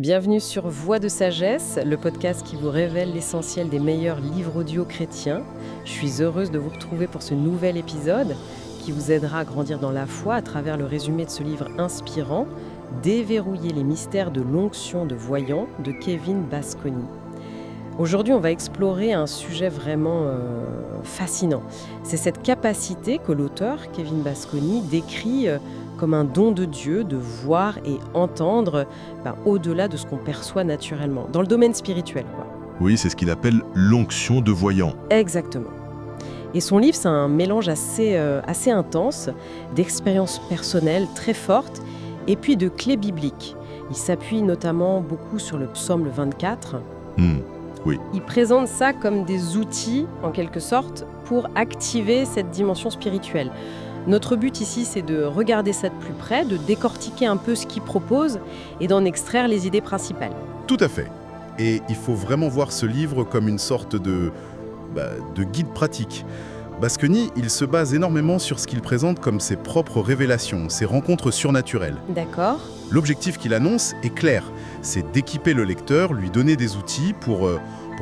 Bienvenue sur Voix de sagesse, le podcast qui vous révèle l'essentiel des meilleurs livres audio chrétiens. Je suis heureuse de vous retrouver pour ce nouvel épisode qui vous aidera à grandir dans la foi à travers le résumé de ce livre inspirant, Déverrouiller les mystères de l'onction de voyant de Kevin Basconi. Aujourd'hui, on va explorer un sujet vraiment fascinant. C'est cette capacité que l'auteur, Kevin Basconi, décrit comme un don de Dieu de voir et entendre au-delà de ce qu'on perçoit naturellement, dans le domaine spirituel, quoi. Oui, c'est ce qu'il appelle l'onction de voyant. Exactement. Et son livre, c'est un mélange assez intense d'expériences personnelles très fortes et puis de clés bibliques. Il s'appuie notamment beaucoup sur le psaume 24. Oui. Il présente ça comme des outils, en quelque sorte, pour activer cette dimension spirituelle. Notre but ici, c'est de regarder ça de plus près, de décortiquer un peu ce qu'il propose et d'en extraire les idées principales. Tout à fait. Et il faut vraiment voir ce livre comme une sorte de guide pratique. Basconi, il se base énormément sur ce qu'il présente comme ses propres révélations, ses rencontres surnaturelles. D'accord. L'objectif qu'il annonce est clair, c'est d'équiper le lecteur, lui donner des outils pour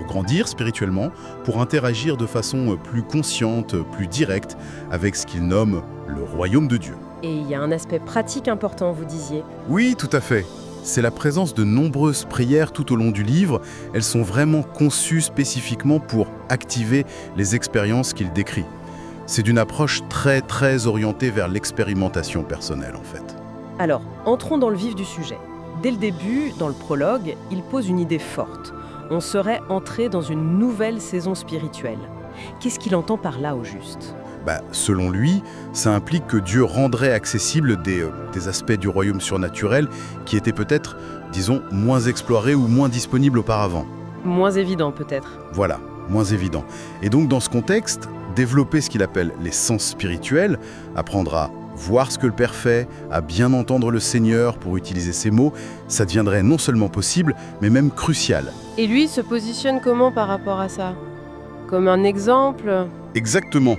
grandir spirituellement, pour interagir de façon plus consciente, plus directe avec ce qu'il nomme le royaume de Dieu. Et il y a un aspect pratique important, vous disiez. Oui, tout à fait. C'est la présence de nombreuses prières tout au long du livre. Elles sont vraiment conçues spécifiquement pour activer les expériences qu'il décrit. C'est d'une approche très, très orientée vers l'expérimentation personnelle, en fait. Alors, entrons dans le vif du sujet. Dès le début, dans le prologue, il pose une idée forte. On serait entré dans une nouvelle saison spirituelle. Qu'est-ce qu'il entend par là, au juste ? Selon lui, ça implique que Dieu rendrait accessibles des aspects du royaume surnaturel qui étaient peut-être, disons, moins explorés ou moins disponibles auparavant. Moins évident, peut-être. Voilà, moins évident. Et donc, dans ce contexte, développer ce qu'il appelle les sens spirituels, apprendre à voir ce que le Père fait, à bien entendre le Seigneur pour utiliser ses mots, ça deviendrait non seulement possible, mais même crucial. Et lui se positionne comment par rapport à ça ? Comme un exemple ? Exactement.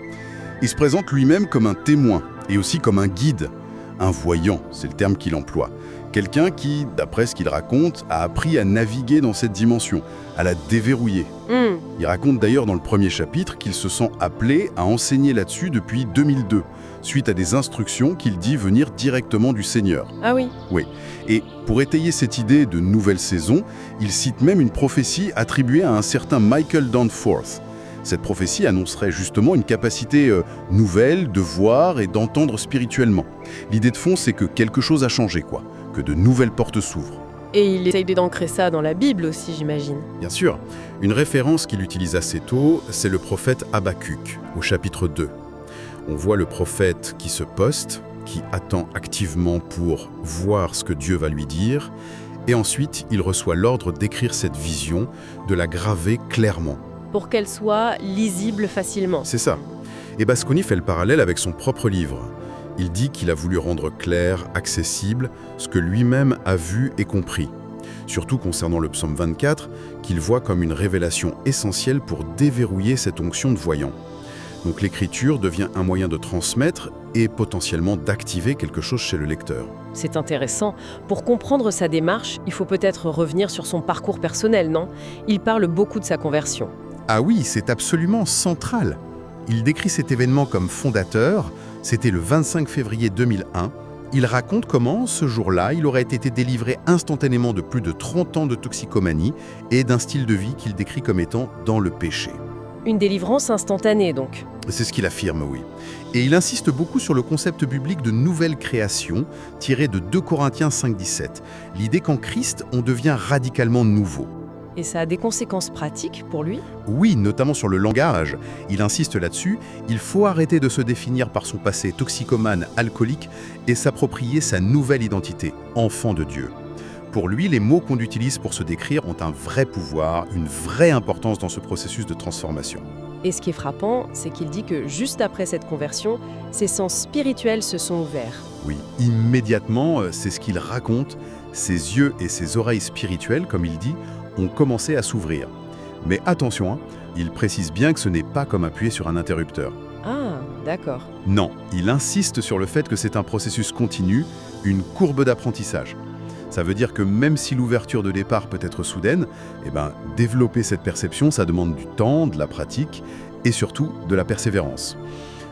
Il se présente lui-même comme un témoin et aussi comme un guide. Un voyant, c'est le terme qu'il emploie. Quelqu'un qui, d'après ce qu'il raconte, a appris à naviguer dans cette dimension, à la déverrouiller. Il raconte d'ailleurs dans le premier chapitre qu'il se sent appelé à enseigner là-dessus depuis 2002, suite à des instructions qu'il dit venir directement du Seigneur. Ah oui. Oui. Et pour étayer cette idée de nouvelle saison, il cite même une prophétie attribuée à un certain Michael Danforth. Cette prophétie annoncerait justement une capacité nouvelle de voir et d'entendre spirituellement. L'idée de fond, c'est que quelque chose a changé, que de nouvelles portes s'ouvrent. Et il essaye d'ancrer ça dans la Bible aussi, j'imagine. Bien sûr. Une référence qu'il utilise assez tôt, c'est le prophète Habakkuk, au chapitre 2. On voit le prophète qui se poste, qui attend activement pour voir ce que Dieu va lui dire, et ensuite il reçoit l'ordre d'écrire cette vision, de la graver clairement. Pour qu'elle soit lisible facilement. C'est ça. Et Basconi fait le parallèle avec son propre livre. Il dit qu'il a voulu rendre clair, accessible, ce que lui-même a vu et compris. Surtout concernant le psaume 24, qu'il voit comme une révélation essentielle pour déverrouiller cette onction de voyant. Donc l'écriture devient un moyen de transmettre et potentiellement d'activer quelque chose chez le lecteur. C'est intéressant. Pour comprendre sa démarche, il faut peut-être revenir sur son parcours personnel, non ? Il parle beaucoup de sa conversion. Ah oui, c'est absolument central. Il décrit cet événement comme fondateur. C'était le 25 février 2001. Il raconte comment, ce jour-là, il aurait été délivré instantanément de plus de 30 ans de toxicomanie et d'un style de vie qu'il décrit comme étant dans le péché. Une délivrance instantanée, donc. C'est ce qu'il affirme, oui. Et il insiste beaucoup sur le concept biblique de nouvelle création, tiré de 2 Corinthiens 5,17. L'idée qu'en Christ, on devient radicalement nouveau. Et ça a des conséquences pratiques pour lui ? Oui, notamment sur le langage. Il insiste là-dessus. Il faut arrêter de se définir par son passé toxicomane, alcoolique, et s'approprier sa nouvelle identité, enfant de Dieu. Pour lui, les mots qu'on utilise pour se décrire ont un vrai pouvoir, une vraie importance dans ce processus de transformation. Et ce qui est frappant, c'est qu'il dit que juste après cette conversion, ses sens spirituels se sont ouverts. Oui, immédiatement, c'est ce qu'il raconte. Ses yeux et ses oreilles spirituelles, comme il dit, ont commencé à s'ouvrir. Mais attention, il précise bien que ce n'est pas comme appuyer sur un interrupteur. Ah, d'accord. Non, il insiste sur le fait que c'est un processus continu, une courbe d'apprentissage. Ça veut dire que même si l'ouverture de départ peut être soudaine, développer cette perception, ça demande du temps, de la pratique et surtout de la persévérance.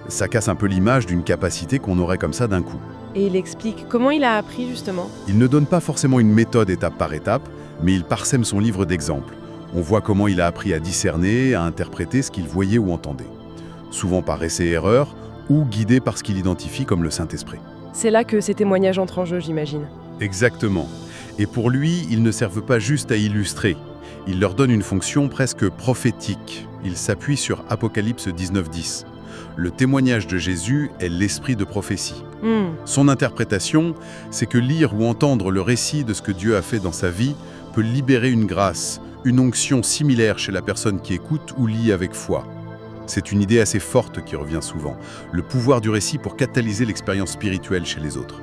Ça casse un peu l'image d'une capacité qu'on aurait comme ça d'un coup. Et il explique comment il a appris justement. Il ne donne pas forcément une méthode étape par étape, mais il parsème son livre d'exemples. On voit comment il a appris à discerner, à interpréter ce qu'il voyait ou entendait. Souvent par essai-erreur ou guidé par ce qu'il identifie comme le Saint-Esprit. C'est là que ces témoignages entrent en jeu, j'imagine. Exactement. Et pour lui, ils ne servent pas juste à illustrer. Il leur donne une fonction presque prophétique. Il s'appuie sur Apocalypse 19:10. Le témoignage de Jésus est l'esprit de prophétie. Son interprétation, c'est que lire ou entendre le récit de ce que Dieu a fait dans sa vie peut libérer une grâce, une onction similaire chez la personne qui écoute ou lit avec foi. C'est une idée assez forte qui revient souvent, le pouvoir du récit pour catalyser l'expérience spirituelle chez les autres.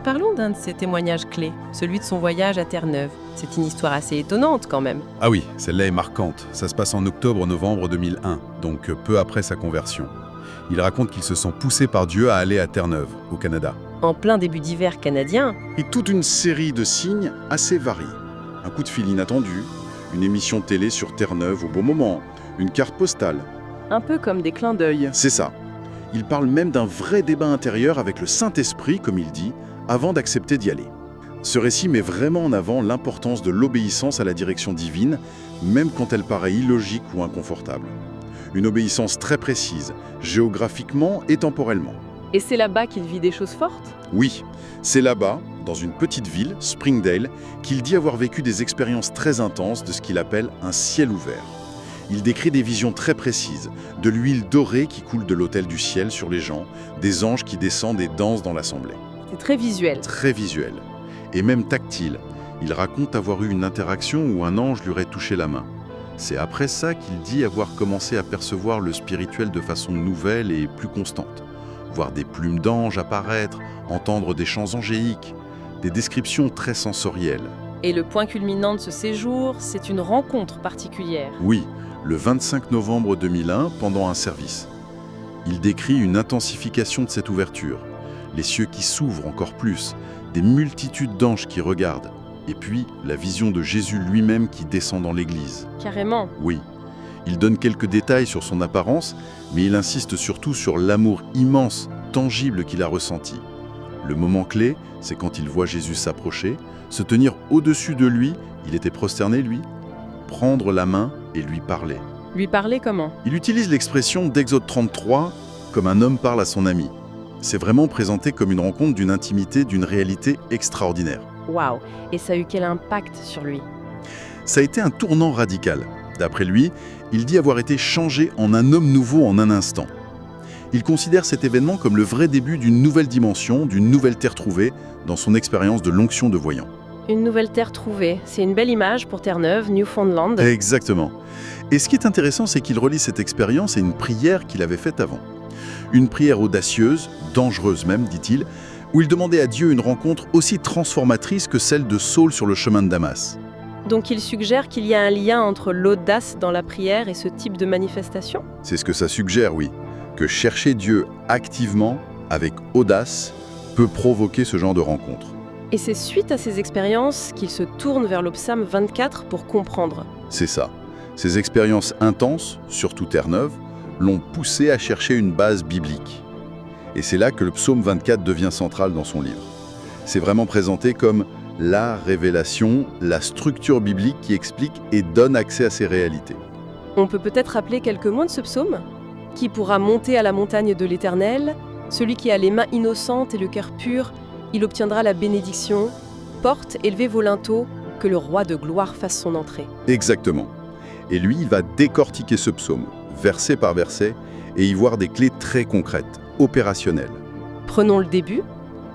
Parlons d'un de ses témoignages clés, celui de son voyage à Terre-Neuve. C'est une histoire assez étonnante quand même. Ah oui, celle-là est marquante. Ça se passe en octobre-novembre 2001, donc peu après sa conversion. Il raconte qu'il se sent poussé par Dieu à aller à Terre-Neuve, au Canada. En plein début d'hiver canadien. Et toute une série de signes assez variés. Un coup de fil inattendu, une émission télé sur Terre-Neuve au bon moment, une carte postale. Un peu comme des clins d'œil. C'est ça. Il parle même d'un vrai débat intérieur avec le Saint-Esprit, comme il dit, avant d'accepter d'y aller. Ce récit met vraiment en avant l'importance de l'obéissance à la direction divine, même quand elle paraît illogique ou inconfortable. Une obéissance très précise, géographiquement et temporellement. Et c'est là-bas qu'il vit des choses fortes ? Oui, c'est là-bas, dans une petite ville, Springdale, qu'il dit avoir vécu des expériences très intenses de ce qu'il appelle un ciel ouvert. Il décrit des visions très précises, de l'huile dorée qui coule de l'autel du ciel sur les gens, des anges qui descendent et dansent dans l'assemblée. C'est très visuel. Très visuel. Et même tactile. Il raconte avoir eu une interaction où un ange lui aurait touché la main. C'est après ça qu'il dit avoir commencé à percevoir le spirituel de façon nouvelle et plus constante. Voir des plumes d'anges apparaître, entendre des chants angéliques, des descriptions très sensorielles. Et le point culminant de ce séjour, c'est une rencontre particulière. Oui, le 25 novembre 2001, pendant un service. Il décrit une intensification de cette ouverture, les cieux qui s'ouvrent encore plus, des multitudes d'anges qui regardent, et puis la vision de Jésus lui-même qui descend dans l'église. Carrément. Oui. Il donne quelques détails sur son apparence, mais il insiste surtout sur l'amour immense, tangible qu'il a ressenti. Le moment clé, c'est quand il voit Jésus s'approcher, se tenir au-dessus de lui, il était prosterné lui, prendre la main et lui parler. Lui parler comment ? Il utilise l'expression d'Exode 33 comme un homme parle à son ami. C'est vraiment présenté comme une rencontre d'une intimité, d'une réalité extraordinaire. Waouh ! Et ça a eu quel impact sur lui ? Ça a été un tournant radical. D'après lui, il dit avoir été changé en un homme nouveau en un instant. Il considère cet événement comme le vrai début d'une nouvelle dimension, d'une nouvelle terre trouvée dans son expérience de l'onction de voyant. Une nouvelle terre trouvée, c'est une belle image pour Terre-Neuve, Newfoundland. Exactement. Et ce qui est intéressant, c'est qu'il relie cette expérience à une prière qu'il avait faite avant. Une prière audacieuse, dangereuse même, dit-il, où il demandait à Dieu une rencontre aussi transformatrice que celle de Saul sur le chemin de Damas. Donc il suggère qu'il y a un lien entre l'audace dans la prière et ce type de manifestation ? C'est ce que ça suggère, oui. Que chercher Dieu activement, avec audace, peut provoquer ce genre de rencontre. Et c'est suite à ces expériences qu'il se tourne vers le psaume 24 pour comprendre. C'est ça. Ces expériences intenses, surtout Terre-Neuve, l'ont poussé à chercher une base biblique. Et c'est là que le psaume 24 devient central dans son livre. C'est vraiment présenté comme la révélation, la structure biblique qui explique et donne accès à ces réalités. On peut peut-être rappeler quelques mots de ce psaume ? Qui pourra monter à la montagne de l'Éternel ? Celui qui a les mains innocentes et le cœur pur, il obtiendra la bénédiction. Porte, élevez vos linteaux, que le roi de gloire fasse son entrée. Exactement. Et lui, il va décortiquer ce psaume, verset par verset, et y voir des clés très concrètes, opérationnelles. Prenons le début.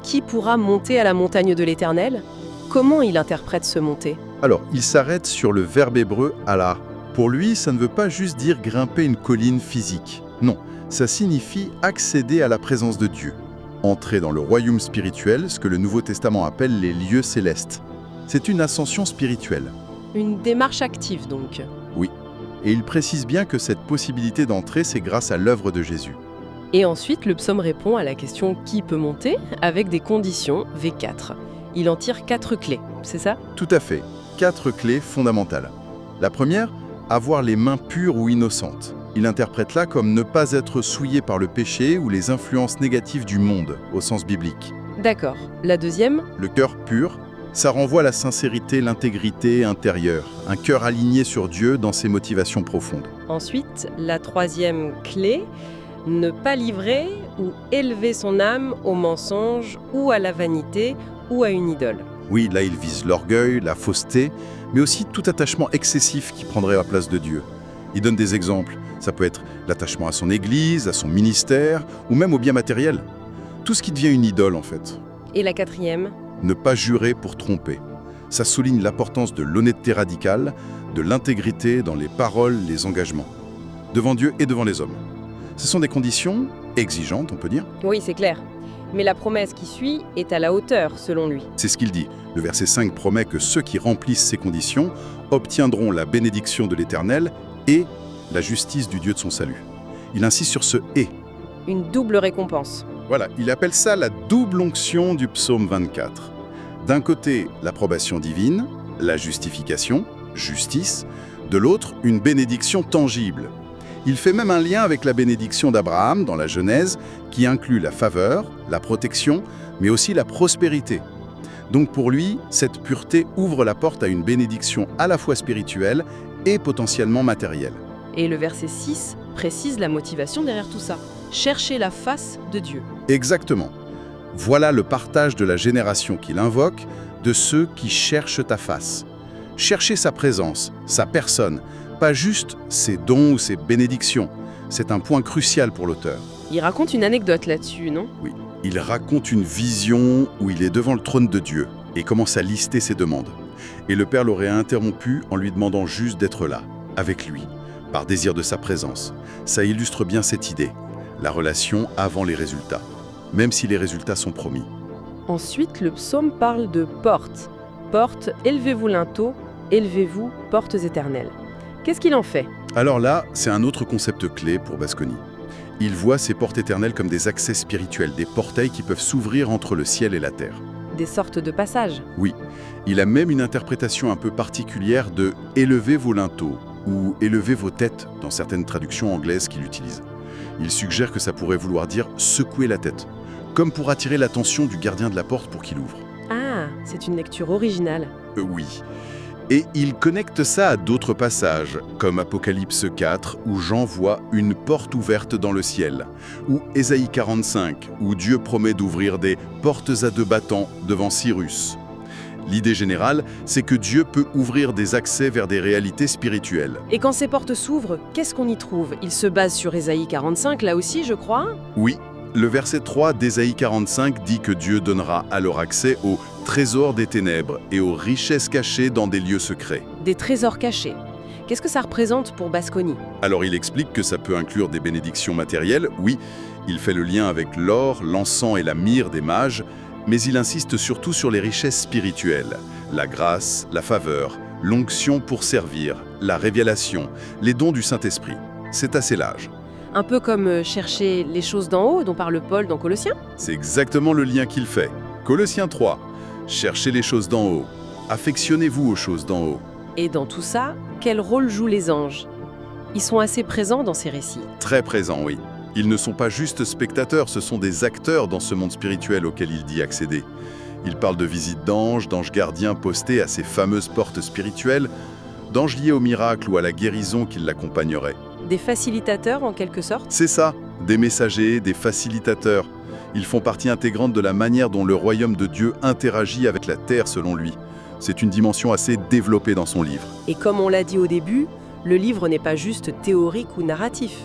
Qui pourra monter à la montagne de l'Éternel ? Comment il interprète ce monter ? Alors, il s'arrête sur le verbe hébreu « ala ». Pour lui, ça ne veut pas juste dire grimper une colline physique. Non, ça signifie accéder à la présence de Dieu. Entrer dans le royaume spirituel, ce que le Nouveau Testament appelle les lieux célestes. C'est une ascension spirituelle. Une démarche active donc. Oui. Et il précise bien que cette possibilité d'entrer, c'est grâce à l'œuvre de Jésus. Et ensuite, le psaume répond à la question « Qui peut monter ?» avec des conditions, V4. Il en tire 4 clés, c'est ça? Tout à fait. 4 clés fondamentales. La première, avoir les mains pures ou innocentes. Il interprète là comme ne pas être souillé par le péché ou les influences négatives du monde, au sens biblique. D'accord. La deuxième? Le cœur pur, ça renvoie à la sincérité, l'intégrité intérieure, un cœur aligné sur Dieu dans ses motivations profondes. Ensuite, la troisième clé, ne pas livrer ou élever son âme au mensonge ou à la vanité ou à une idole. Oui, là il vise l'orgueil, la fausseté, mais aussi tout attachement excessif qui prendrait la place de Dieu. Il donne des exemples. Ça peut être l'attachement à son église, à son ministère, ou même au bien matériel. Tout ce qui devient une idole, en fait. Et la quatrième? Ne pas jurer pour tromper. Ça souligne l'importance de l'honnêteté radicale, de l'intégrité dans les paroles, les engagements, devant Dieu et devant les hommes. Ce sont des conditions exigeantes, on peut dire. Oui, c'est clair. Mais la promesse qui suit est à la hauteur, selon lui. C'est ce qu'il dit. Le verset 5 promet que ceux qui remplissent ces conditions obtiendront la bénédiction de l'Éternel et la justice du Dieu de son salut. Il insiste sur ce « et ». Une double récompense. Voilà, il appelle ça la double onction du psaume 24. D'un côté, l'approbation divine, la justification, justice. De l'autre, une bénédiction tangible. Il fait même un lien avec la bénédiction d'Abraham dans la Genèse, qui inclut la faveur, la protection, mais aussi la prospérité. Donc pour lui, cette pureté ouvre la porte à une bénédiction à la fois spirituelle et potentiellement matérielle. Et le verset 6 précise la motivation derrière tout ça. Chercher la face de Dieu. Exactement. Voilà le partage de la génération qu'il invoque, de ceux qui cherchent ta face. Chercher sa présence, sa personne, pas juste ses dons ou ses bénédictions. C'est un point crucial pour l'auteur. Il raconte une anecdote là-dessus, non? Oui, il raconte une vision où il est devant le trône de Dieu et commence à lister ses demandes. Et le Père l'aurait interrompu en lui demandant juste d'être là, avec lui, par désir de sa présence. Ça illustre bien cette idée, la relation avant les résultats, même si les résultats sont promis. Ensuite, le psaume parle de portes. Portes, élevez-vous linteaux, élevez-vous, portes éternelles. Qu'est-ce qu'il en fait? Alors là, c'est un autre concept clé pour Basconi. Il voit ces portes éternelles comme des accès spirituels, des portails qui peuvent s'ouvrir entre le ciel et la terre. Des sortes de passages. Oui, il a même une interprétation un peu particulière de « élevez vos linteaux » ou « élevez vos têtes » dans certaines traductions anglaises qu'il utilise. Il suggère que ça pourrait vouloir dire « secouer la tête », comme pour attirer l'attention du gardien de la porte pour qu'il ouvre. Ah, c'est une lecture originale. Oui. Et il connecte ça à d'autres passages, comme Apocalypse 4, où Jean voit une porte ouverte dans le ciel, ou Ésaïe 45, où Dieu promet d'ouvrir des portes à 2 battants devant Cyrus. L'idée générale, c'est que Dieu peut ouvrir des accès vers des réalités spirituelles. Et quand ces portes s'ouvrent, qu'est-ce qu'on y trouve? Il se base sur Ésaïe 45, là aussi, je crois. Oui, le verset 3 d'Ésaïe 45 dit que Dieu donnera alors accès aux trésors des ténèbres et aux richesses cachées dans des lieux secrets. Des trésors cachés. Qu'est-ce que ça représente pour Basconi? Alors il explique que ça peut inclure des bénédictions matérielles, oui, il fait le lien avec l'or, l'encens et la myrrhe des mages, mais il insiste surtout sur les richesses spirituelles, la grâce, la faveur, l'onction pour servir, la révélation, les dons du Saint-Esprit. C'est assez large. Un peu comme chercher les choses d'en haut dont parle Paul dans Colossiens? C'est exactement le lien qu'il fait. Colossiens 3, cherchez les choses d'en haut, affectionnez-vous aux choses d'en haut. Et dans tout ça, quel rôle jouent les anges? Ils sont assez présents dans ces récits. Très présents, oui. Ils ne sont pas juste spectateurs, ce sont des acteurs dans ce monde spirituel auquel il dit accéder. Il parle de visites d'anges, d'anges gardiens postés à ces fameuses portes spirituelles, d'anges liés au miracle ou à la guérison qui l'accompagneraient. Des facilitateurs en quelque sorte? C'est ça, des messagers, des facilitateurs. Ils font partie intégrante de la manière dont le royaume de Dieu interagit avec la terre selon lui. C'est une dimension assez développée dans son livre. Et comme on l'a dit au début, le livre n'est pas juste théorique ou narratif.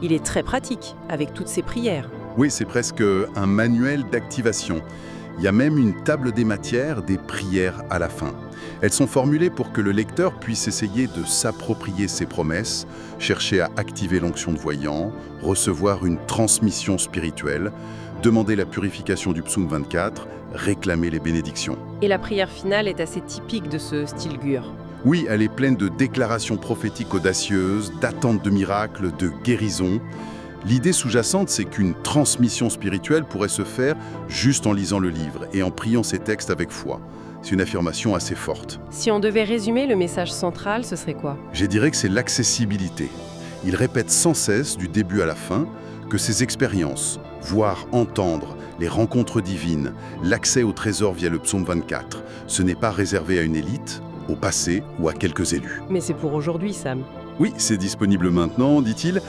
Il est très pratique, avec toutes ses prières. Oui, c'est presque un manuel d'activation. Il y a même une table des matières, des prières à la fin. Elles sont formulées pour que le lecteur puisse essayer de s'approprier ses promesses, chercher à activer l'onction de voyant, recevoir une transmission spirituelle, demander la purification du psaume 24, réclamer les bénédictions. Et la prière finale est assez typique de ce style Gur. Oui, elle est pleine de déclarations prophétiques audacieuses, d'attentes de miracles, de guérisons. L'idée sous-jacente, c'est qu'une transmission spirituelle pourrait se faire juste en lisant le livre et en priant ces textes avec foi. C'est une affirmation assez forte. Si on devait résumer le message central, ce serait quoi? Je dirais que c'est l'accessibilité. Il répète sans cesse, du début à la fin, que ces expériences, voir, entendre, les rencontres divines, l'accès au trésor via le psaume 24, ce n'est pas réservé à une élite, au passé ou à quelques élus. Mais c'est pour aujourd'hui, Sam. Oui, c'est disponible maintenant, dit-il,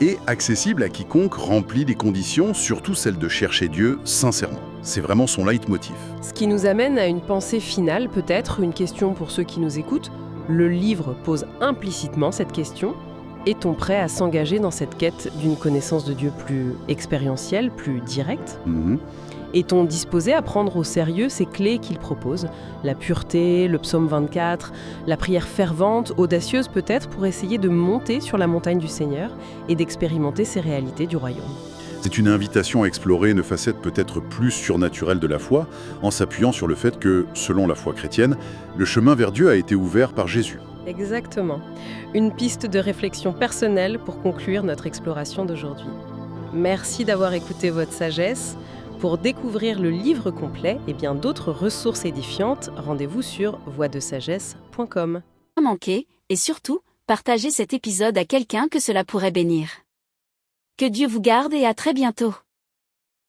et accessible à quiconque remplit les conditions, surtout celle de chercher Dieu sincèrement. C'est vraiment son leitmotiv. Ce qui nous amène à une pensée finale, peut-être, une question pour ceux qui nous écoutent. Le livre pose implicitement cette question. Est-on prêt à s'engager dans cette quête d'une connaissance de Dieu plus expérientielle, plus directe? Est-on disposé à prendre au sérieux ces clés qu'il propose? La pureté, le psaume 24, la prière fervente, audacieuse peut-être, pour essayer de monter sur la montagne du Seigneur et d'expérimenter ces réalités du royaume. C'est une invitation à explorer une facette peut-être plus surnaturelle de la foi, en s'appuyant sur le fait que, selon la foi chrétienne, le chemin vers Dieu a été ouvert par Jésus. Exactement. Une piste de réflexion personnelle pour conclure notre exploration d'aujourd'hui. Merci d'avoir écouté Votre Sagesse. Pour découvrir le livre complet et bien d'autres ressources édifiantes, rendez-vous sur voixdesagesse.com. Pas manquer, et surtout, partagez cet épisode à quelqu'un que cela pourrait bénir. Que Dieu vous garde et à très bientôt.